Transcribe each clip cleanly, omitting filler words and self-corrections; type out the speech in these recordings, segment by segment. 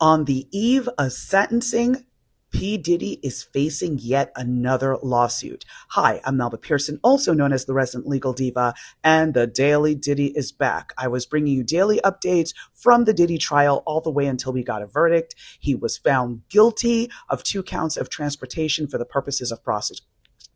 On the eve of sentencing, P. Diddy is facing yet another lawsuit. Hi, I'm Melba Pearson, also known as the Resident Legal Diva, and the Daily Diddy is back. I was bringing you daily updates from the Diddy trial all the way until we got a verdict. He was found guilty of 2 counts of transportation for the purposes of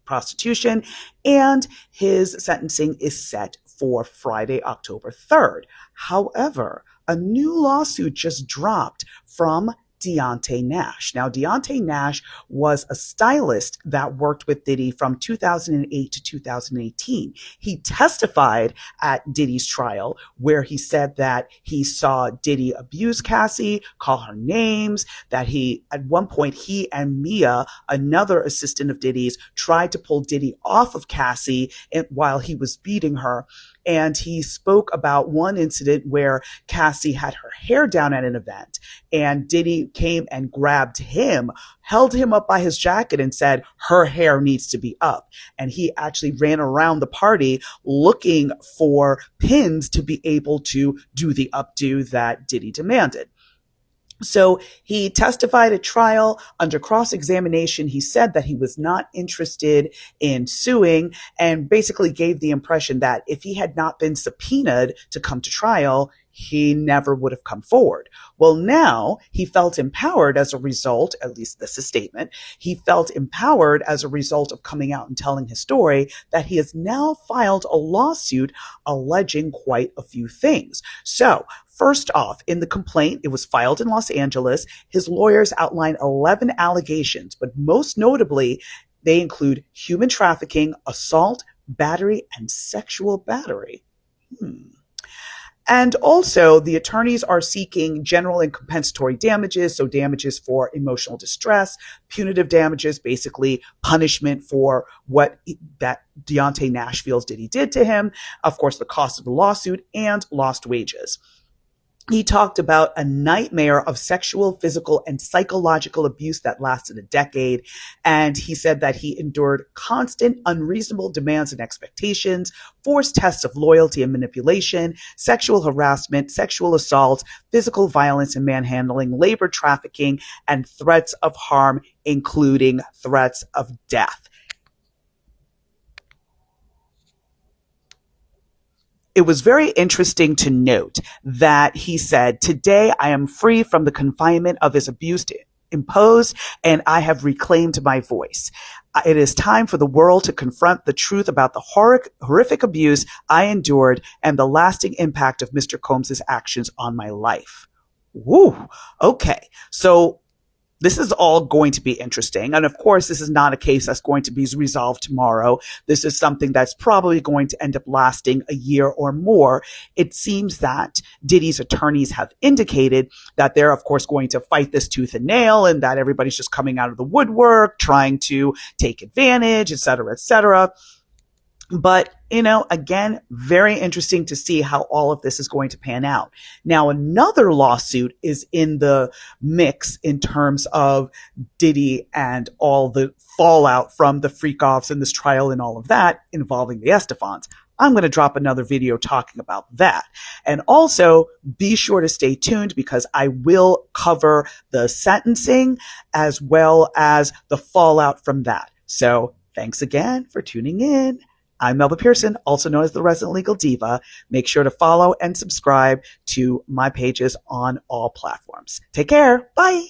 prostitution, and his sentencing is set for Friday, October 3rd. However, a new lawsuit just dropped from Deonte Nash. Now, Deonte Nash was a stylist that worked with Diddy from 2008 to 2018. He testified at Diddy's trial where he said that he saw Diddy abuse Cassie, call her names, that at one point, he and Mia, another assistant of Diddy's, tried to pull Diddy off of Cassie while he was beating her. And he spoke about one incident where Cassie had her hair down at an event, and Diddy came and grabbed him, held him up by his jacket and said, her hair needs to be up. And he actually ran around the party looking for pins to be able to do the updo that Diddy demanded. So he testified at trial. Under cross-examination, he said that he was not interested in suing and basically gave the impression that if he had not been subpoenaed to come to trial, he never would have come forward. Well, now he felt empowered as a result, at least this is a statement, he felt empowered as a result of coming out and telling his story, that he has now filed a lawsuit alleging quite a few things. So, first off, in the complaint, it was filed in Los Angeles. His lawyers outlined 11 allegations, but most notably, they include human trafficking, assault, battery, and sexual battery. And also, the attorneys are seeking general and compensatory damages, so damages for emotional distress, punitive damages, basically punishment for what that Deonte Nash feels Diddy did to him, of course, the cost of the lawsuit, and lost wages. He talked about a nightmare of sexual, physical, and psychological abuse that lasted a decade. And he said that he endured constant, unreasonable demands and expectations, forced tests of loyalty and manipulation, sexual harassment, sexual assault, physical violence and manhandling, labor trafficking, and threats of harm, including threats of death. It was very interesting to note that he said, "Today I am free from the confinement of his abuse imposed, and I have reclaimed my voice. It is time for the world to confront the truth about the horrific abuse I endured and the lasting impact of Mr. Combs' actions on my life." Woo. Okay. So this is all going to be interesting. And of course, this is not a case that's going to be resolved tomorrow. This is something that's probably going to end up lasting a year or more. It seems that Diddy's attorneys have indicated that they're, of course, going to fight this tooth and nail, and that everybody's just coming out of the woodwork, trying to take advantage, et cetera, et cetera. But, again, very interesting to see how all of this is going to pan out. Now, another lawsuit is in the mix in terms of Diddy and all the fallout from the freak-offs and this trial and all of that involving the Estefans. I'm going to drop another video talking about that. And also, be sure to stay tuned because I will cover the sentencing as well as the fallout from that. So, thanks again for tuning in. I'm Melba Pearson, also known as the Resident Legal Diva. Make sure to follow and subscribe to my pages on all platforms. Take care. Bye.